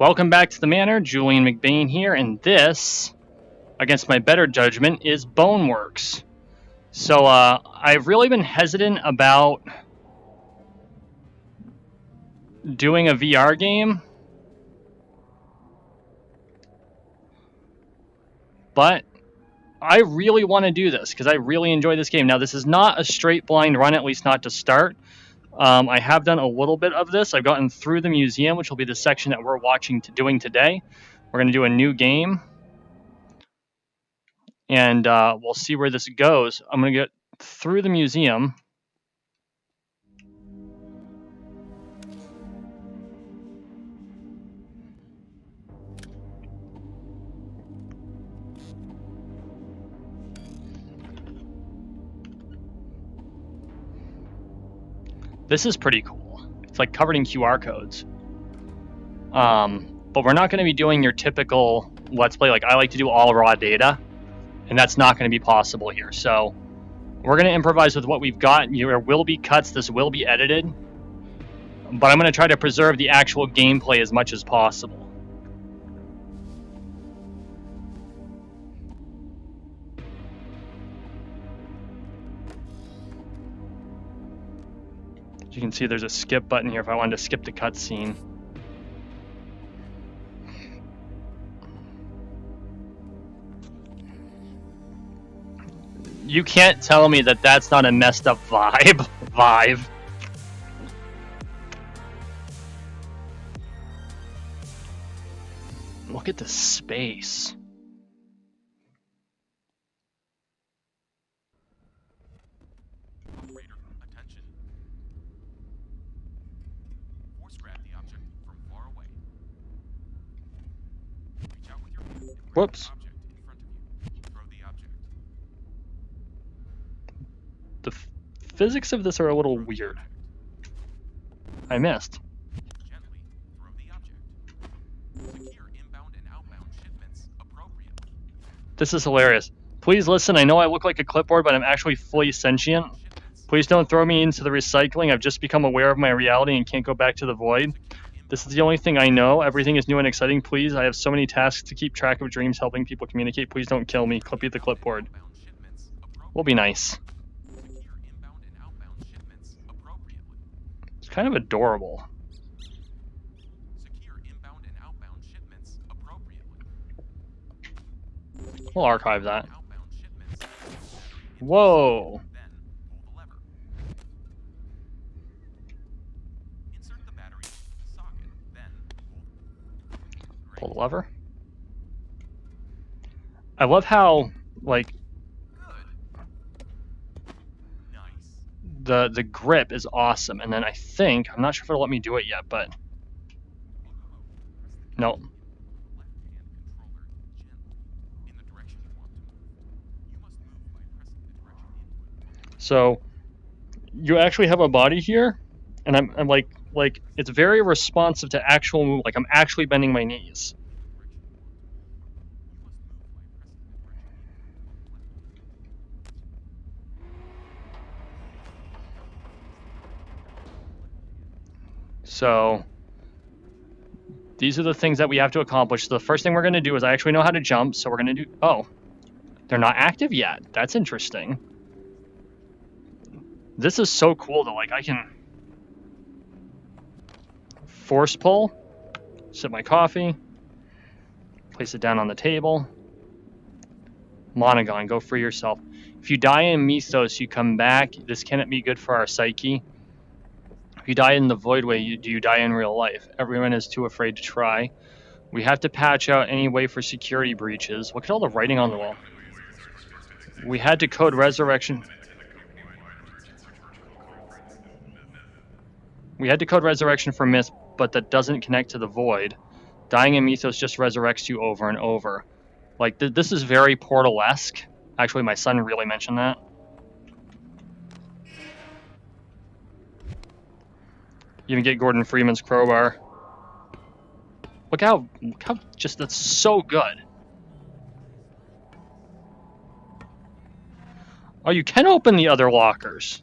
Welcome back to the Manor. Julian McBain here, and this, against my better judgment, is Boneworks. So I've really been hesitant about doing a VR game, but I really want to do this because I really enjoy this game. Now, this is not a straight blind run, at least not to start. I have done a little bit of this. I've gotten through the museum, which will be the section that we're doing today. We're going to do a new game, and we'll see where this goes. I'm going to get through the museum. This is pretty cool. It's like covered in QR codes. But we're not going to be doing your typical Let's Play. Like, I like to do all raw data, and that's not going to be possible here. So we're going to improvise with what we've got. There will be cuts. This will be edited. But I'm going to try to preserve the actual gameplay as much as possible. As you can see, there's a skip button here if I wanted to skip the cutscene. You can't tell me that that's not a messed up vibe. Look at the space. Operator, attention. Force grab the object from far away. Reach out with your hand and grab Whoops. the object in front of you. Throw the object. The physics of this are a little weird. I missed. Gently throw the object. Secure inbound and outbound shipments appropriately. This is hilarious. Please listen, I know I look like a clipboard, but I'm actually fully sentient. Please don't throw me into the recycling. I've just become aware of my reality and can't go back to the void. This is the only thing I know. Everything is new and exciting. Please, I have so many tasks to keep track of dreams, helping people communicate. Please don't kill me. Clippy the clipboard. Will be nice. Secure inbound and outbound shipments appropriately. It's kind of adorable. Secure inbound and outbound shipments appropriately. We'll archive that. Outbound shipments. Whoa. Then pull the lever. Insert the battery into the socket. Then Pull the lever. I love how, like, Nice. the grip is awesome. And then I think, I'm not sure if it'll let me do it yet, but no. So you actually have a body here, and I'm like it's very responsive to actual move. Like, I'm actually bending my knees. So these are the things that we have to accomplish. So the first thing we're going to do is I actually know how to jump, so we're going to do... Oh, they're not active yet. That's interesting. This is so cool that, like, I can force pull, sip my coffee, place it down on the table. Monogon, go free yourself. If you die in Mythos, you come back. This cannot be good for our psyche. If you die in the Voidway, do you die in real life? Everyone is too afraid to try. We have to patch out any way for security breaches. Look at all the writing on the wall. We had to code resurrection. We had to code resurrection for Myth, but that doesn't connect to the Void. Dying in Mythos just resurrects you over and over. Like, this is very Portal-esque. Actually, my son really mentioned that. You even get Gordon Freeman's crowbar. Look how just, that's so good. Oh, you can open the other lockers.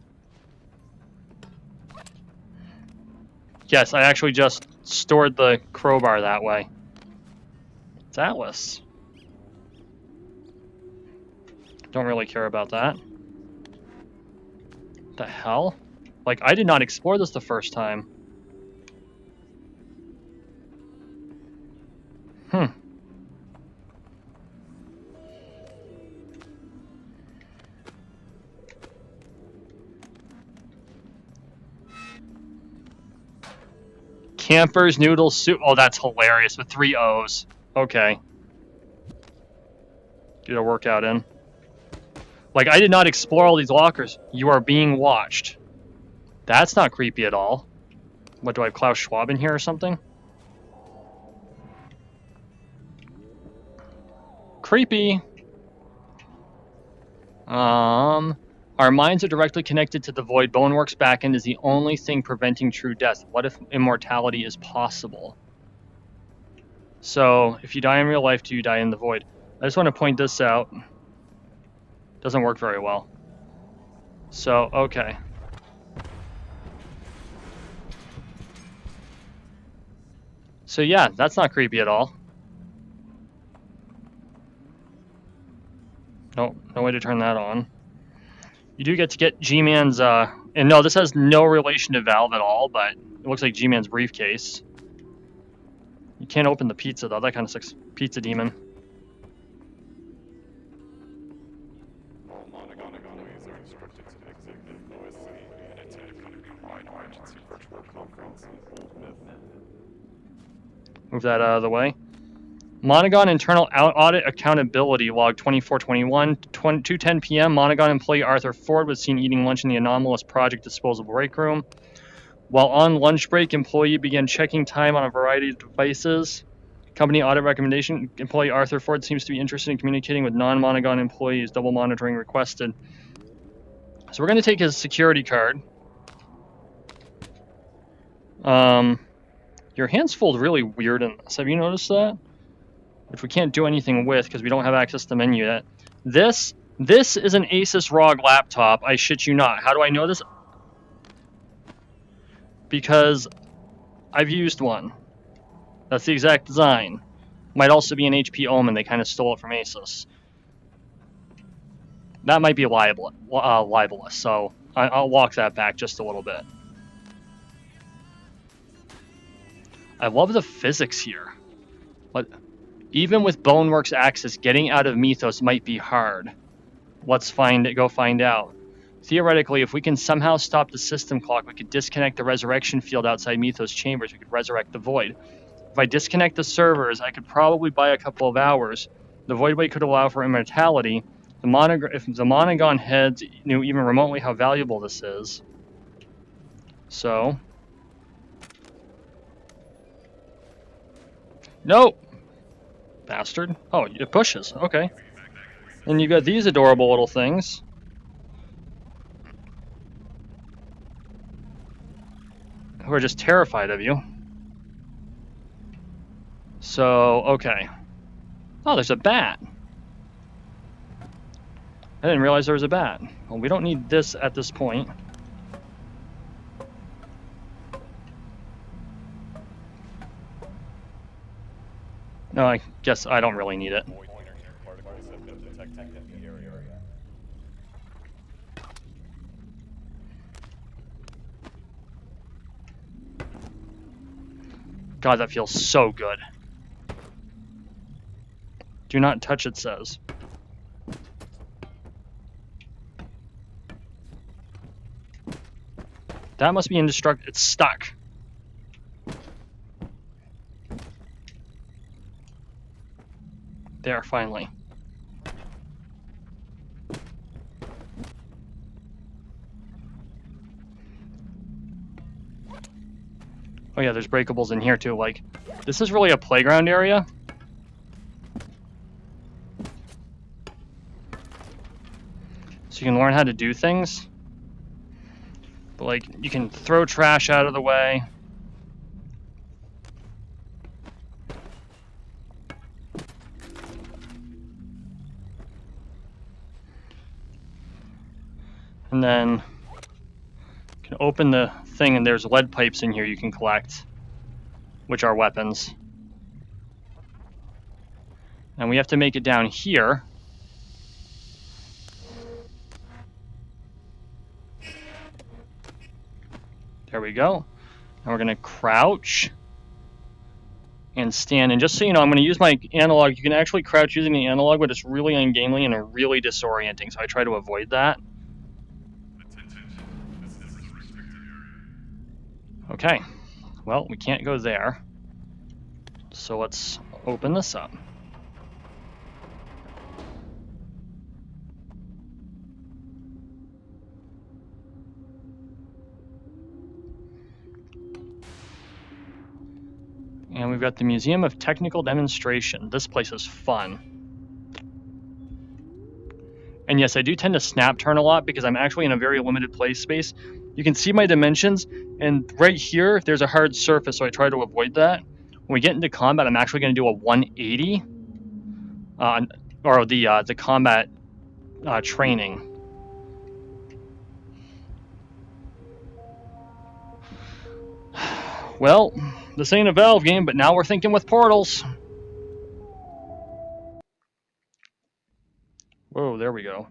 Yes, I actually just stored the crowbar that way. It's Atlas. Don't really care about that. The hell? Like, I did not explore this the first time. Campers, noodles, soup. Oh, that's hilarious with 3 O's. Okay. Get a workout in. Like, I did not explore all these lockers. You are being watched. That's not creepy at all. What, do I have Klaus Schwab in here or something? Creepy. Our minds are directly connected to the void. Boneworks backend is the only thing preventing true death. What if immortality is possible? So, if you die in real life, do you die in the void? I just want to point this out. Doesn't work very well. So, okay. So yeah, that's not creepy at all. No way to turn that on. You do get to get G-Man's, and no, this has no relation to Valve at all, but it looks like G-Man's briefcase. You can't open the pizza, though. That kind of sucks. Pizza demon. Move that out of the way. Monogon internal audit accountability log 2421, 2:10 p.m. Monogon employee Arthur Ford was seen eating lunch in the anomalous project disposable break room. While on lunch break, employee began checking time on a variety of devices. Company audit recommendation: employee Arthur Ford seems to be interested in communicating with non-Monogon employees. Double monitoring requested. So we're going to take his security card. Your hands fold really weird in this. Have you noticed that? Which we can't do anything with because we don't have access to the menu yet. This is an Asus ROG laptop. I shit you not. How do I know this? Because I've used one. That's the exact design. Might also be an HP Omen. They kind of stole it from Asus. That might be libelous, so I'll walk that back just a little bit. I love the physics here. But even with Boneworks access, getting out of Mythos might be hard. Let's go find out. Theoretically, if we can somehow stop the system clock, we could disconnect the resurrection field outside Mythos chambers. We could resurrect the void. If I disconnect the servers, I could probably buy a couple of hours. The void weight could allow for immortality. If the Monogon heads knew even remotely how valuable this is. So. Nope. Bastard. Oh, it pushes. Okay. And you got these adorable little things. Who are just terrified of you. So, okay. Oh, there's a bat. I didn't realize there was a bat. Well, we don't need this at this point. No, I guess I don't really need it. God, that feels so good. Do not touch, it says. That must be indestructible. It's stuck. There, finally. Oh yeah, there's breakables in here too. Like, this is really a playground area. So you can learn how to do things. But like, you can throw trash out of the way. And then you can open the thing and there's lead pipes in here you can collect. which are weapons. And we have to make it down here. There we go. And we're going to crouch and stand. And just so you know, I'm going to use my analog. You can actually crouch using the analog, but it's really ungainly and really disorienting, so I try to avoid that. Okay. Well, we can't go there. So let's open this up. And we've got the Museum of Technical Demonstration. This place is fun. And yes, I do tend to snap turn a lot because I'm actually in a very limited play space. You can see my dimensions, and right here, there's a hard surface, so I try to avoid that. When we get into combat, I'm actually going to do a 180, or the combat training. Well, this ain't a Valve game, but now we're thinking with portals. Whoa, there we go.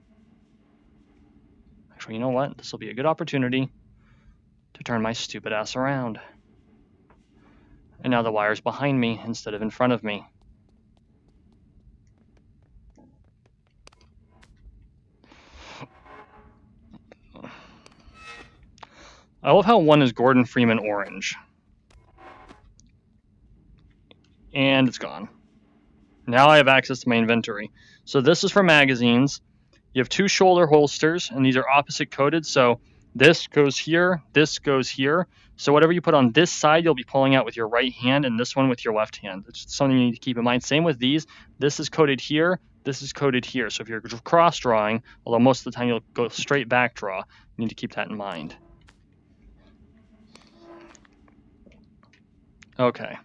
Actually, you know what? This will be a good opportunity to turn my stupid ass around. And now the wire's behind me instead of in front of me. I love how one is Gordon Freeman orange. And it's gone. Now I have access to my inventory. So this is for magazines. You have two shoulder holsters, and these are opposite coded. So this goes here, this goes here. So whatever you put on this side, you'll be pulling out with your right hand, and this one with your left hand. It's something you need to keep in mind. Same with these. This is coded here, this is coded here. So if you're cross drawing, although most of the time you'll go straight back draw, you need to keep that in mind. Okay.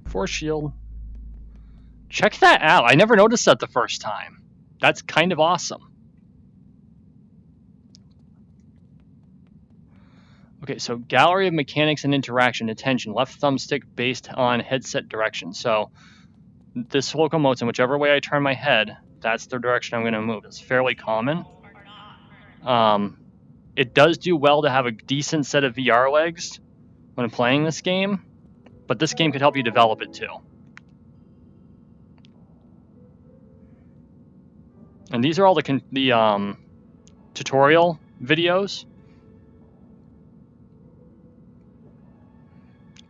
Force shield. Check that out. I never noticed that the first time. That's kind of awesome. Okay, so gallery of mechanics and interaction. Attention, left thumbstick based on headset direction. So this locomotes in whichever way I turn my head, that's the direction I'm going to move. It's fairly common. It does do well to have a decent set of VR legs when playing this game, but this game could help you develop it too. And these are all the tutorial videos.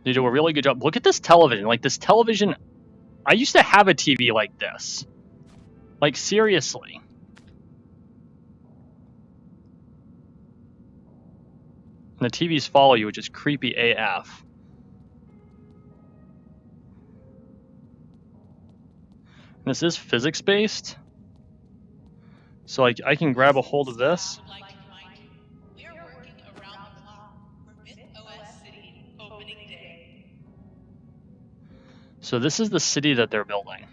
They do a really good job. Look at this television. Like, this television, I used to have a TV like this. Like, seriously. And the TVs follow you, which is creepy AF. And this is physics-based. So, like, I can grab a hold of this. So this is the city that they're building,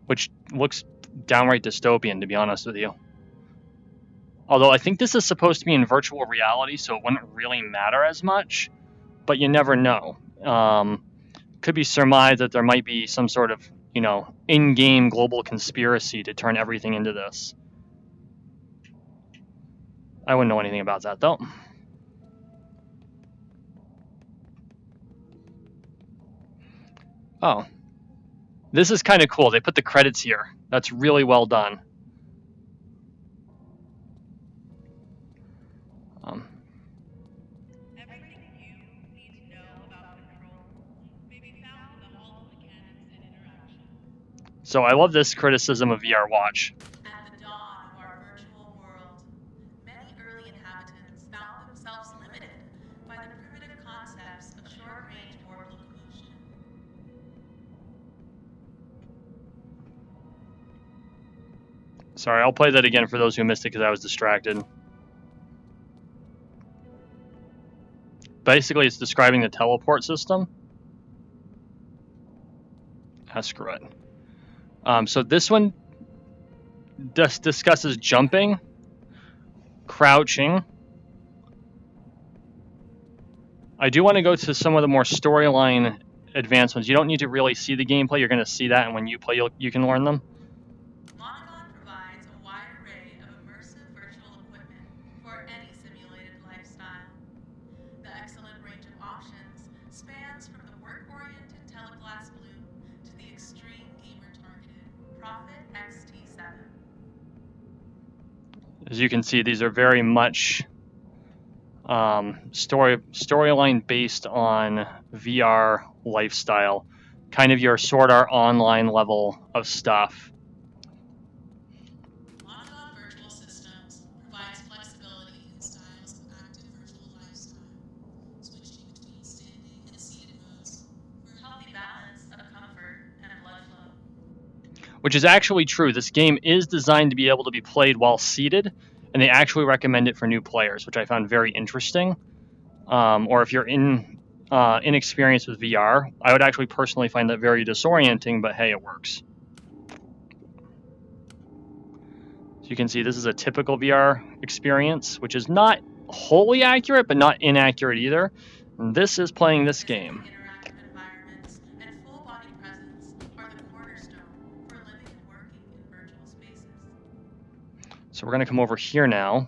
which looks downright dystopian, to be honest with you. Although I think this is supposed to be in virtual reality, so it wouldn't really matter as much, but you never know. Could be surmised that there might be some sort of, in-game global conspiracy to turn everything into this. I wouldn't know anything about that, though. Oh. This is kind of cool. They put the credits here. That's really well done. Everything you need to know about control may be found in the Hall of Mechanics and Interaction. So I love this criticism of VR Watch. At the dawn of our virtual world, many early inhabitants found themselves limited by the primitive concepts of short-range warp locomotion. Sorry, I'll play that again for those who missed it because I was distracted. Basically, it's describing the teleport system. screw it. So this one discusses jumping, crouching. I do want to go to some of the more storyline advancements. You don't need to really see the gameplay. You're going to see that, and when you play, you can learn them. Monagon provides a wide array of immersive virtual equipment for any simulated lifestyle. The excellent range of options spans from the work-oriented teleglass blue to the extreme gamer-targeted Prophet XT7. As you can see, these are very much storyline based on VR lifestyle, kind of your Sword Art Online level of stuff. Monagon Virtual Systems provides flexibility in styles of active virtual lifestyle, switching between standing and seated modes for a healthy balance of comfort and blood flow. Which is actually true. This game is designed to be able to be played while seated, and they actually recommend it for new players, which I found very interesting. Or if you're inexperienced with VR, I would actually personally find that very disorienting, but hey, it works. So you can see this is a typical VR experience, which is not wholly accurate, but not inaccurate either. And this is playing this game. Interactive environments and full body presence are the cornerstone for living and working in virtual spaces. So we're going to come over here now.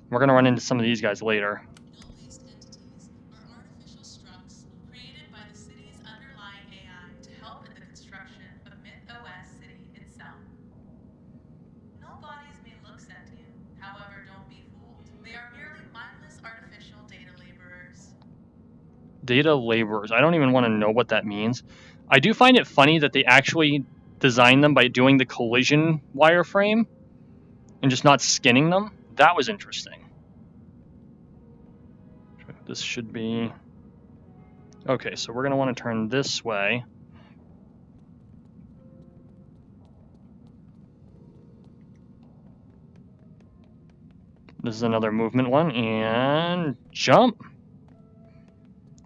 We're going to run into some of these guys later. Null-based entities are artificial structs created by the city's underlying AI to help in the construction of MythOS City itself. Null bodies may look sentient, however, don't be fooled. They are merely mindless artificial data laborers. Data laborers. I don't even want to know what that means. I do find it funny that they actually designed them by doing the collision wireframe and just not skinning them. That was interesting. This should be... Okay, so we're going to want to turn this way. This is another movement one, and jump.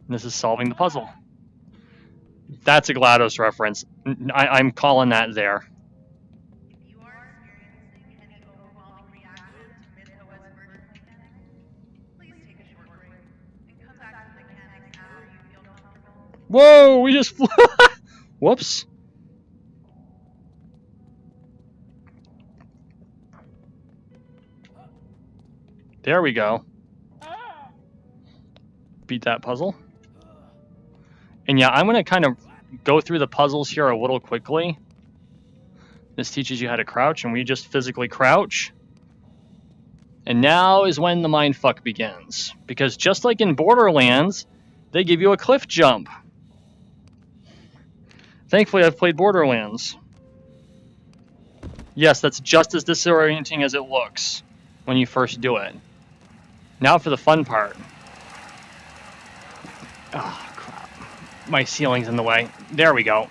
This is solving the puzzle. That's a GLaDOS reference. I'm calling that there. If you are experiencing any overwhelming reaction to MythOS version mechanics, please take a short break and come back to the mechanics after you feel comfortable. Whoa, we just flew. Whoops. There we go. Beat that puzzle. And yeah, I'm going to kind of go through the puzzles here a little quickly. This teaches you how to crouch, and we just physically crouch. And now is when the mindfuck begins. Because just like in Borderlands, they give you a cliff jump. Thankfully, I've played Borderlands. Yes, that's just as disorienting as it looks when you first do it. Now for the fun part. Oh, crap. My ceiling's in the way. There we go.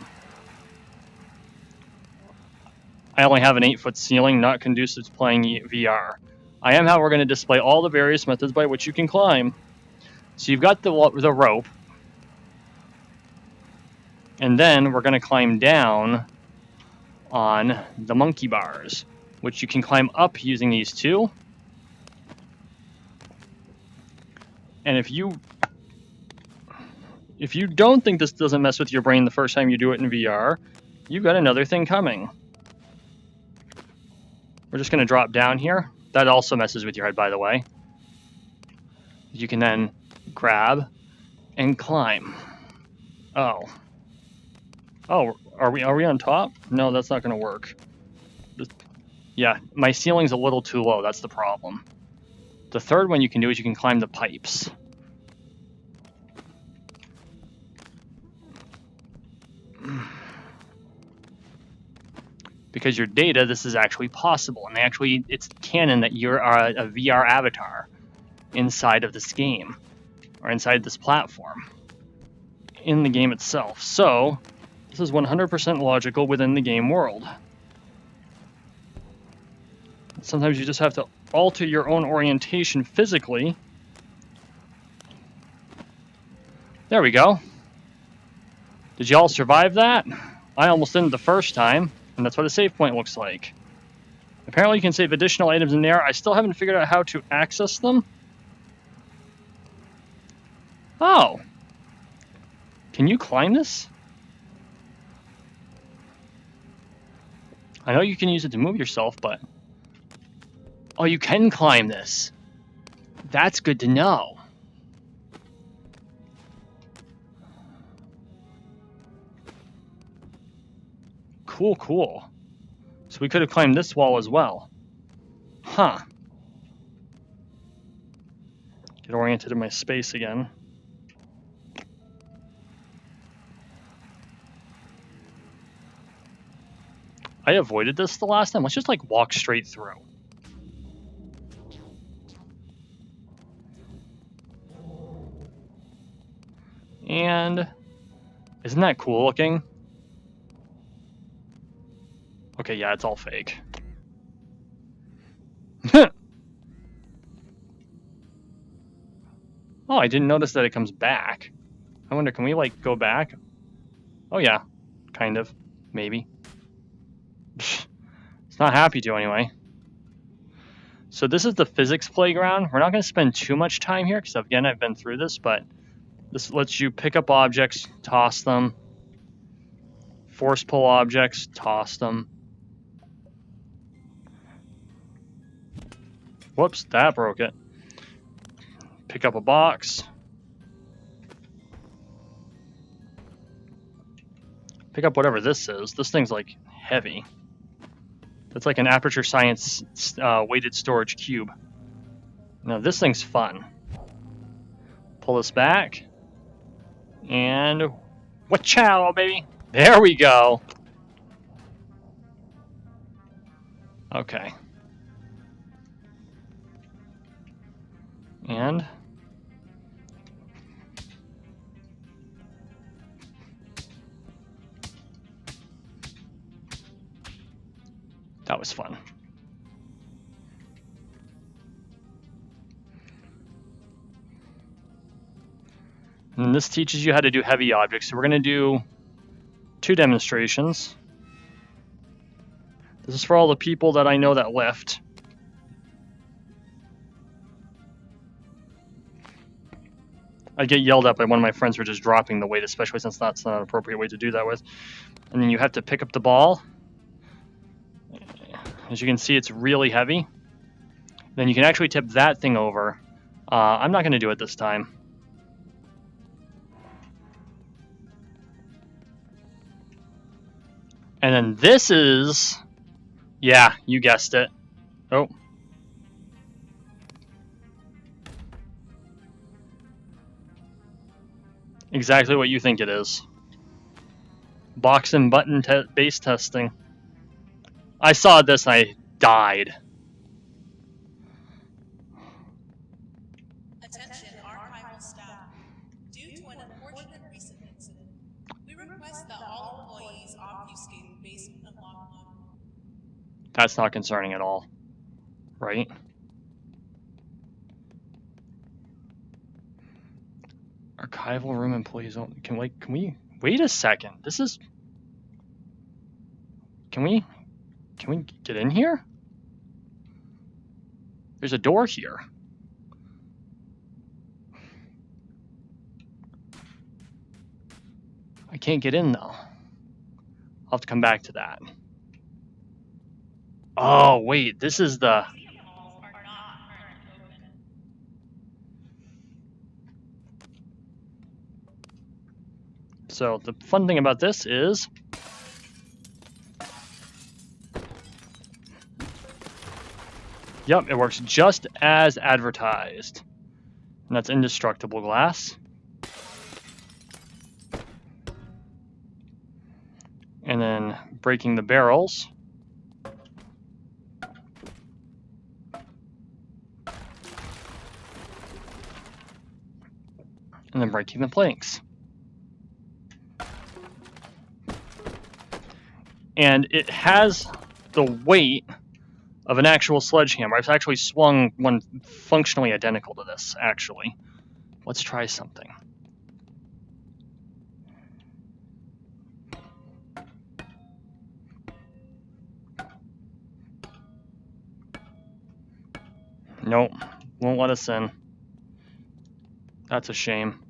I only have an 8-foot ceiling, not conducive to playing VR. I am, however, going to display all the various methods by which you can climb. So you've got the rope. And then we're going to climb down on the monkey bars, which you can climb up using these two. And if you don't think this doesn't mess with your brain the first time you do it in VR, you've got another thing coming. We're just going to drop down here. That also messes with your head, by the way. You can then grab and climb. Oh, are we on top? No, that's not going to work. Yeah, my ceiling's a little too low. That's the problem. The third one you can do is you can climb the pipes. Because your data, this is actually possible, and it's canon that you're a VR avatar inside of this game, or inside this platform, in the game itself. So, this is 100% logical within the game world. Sometimes you just have to alter your own orientation physically. There we go. Did y'all survive that? I almost didn't the first time, and that's what a save point looks like. Apparently you can save additional items in there. I still haven't figured out how to access them. Oh. Can you climb this? I know you can use it to move yourself, but... Oh, you can climb this. That's good to know. Cool, cool. So we could have climbed this wall as well. Huh. Get oriented in my space again. I avoided this the last time. Let's just like walk straight through. And isn't that cool looking? Okay, yeah, it's all fake. Oh, I didn't notice that it comes back. I wonder, can we like go back? Oh yeah, kind of, maybe. It's not happy to anyway. So this is the physics playground. We're not going to spend too much time here because again, I've been through this, but this lets you pick up objects, toss them, force pull objects, toss them. Whoops, that broke it. Pick up a box. Pick up whatever this is. This thing's like heavy. That's like an Aperture Science weighted storage cube. Now this thing's fun. Pull this back. And wachow, baby. There we go. Okay. And that was fun. And this teaches you how to do heavy objects. So we're going to do 2 demonstrations. This is for all the people that I know that lift. I get yelled at by one of my friends for just dropping the weight, especially since that's not an appropriate way to do that with. And then you have to pick up the ball. As you can see, it's really heavy. Then you can actually tip that thing over. I'm not going to do it this time. And then this is... Yeah, you guessed it. Oh. Exactly what you think it is. Box and button base testing. I saw this and I died. Attention, archival staff. Due to an unfortunate recent incident, we request that all employees obfuscate the basement and log on. That's not concerning at all, right? Archival room employees only. Can we wait a second? This is. Can we get in here? There's a door here. I can't get in though. I'll have to come back to that. Oh wait, this is the. So the fun thing about this is yep, it works just as advertised. And that's indestructible glass. And then breaking the barrels. And then breaking the planks. And it has the weight of an actual sledgehammer. I've actually swung one functionally identical to this, actually. Let's try something. Nope, won't let us in. That's a shame.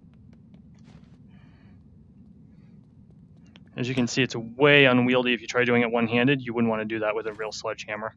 As you can see, it's way unwieldy if you try doing it one-handed. You wouldn't want to do that with a real sledgehammer.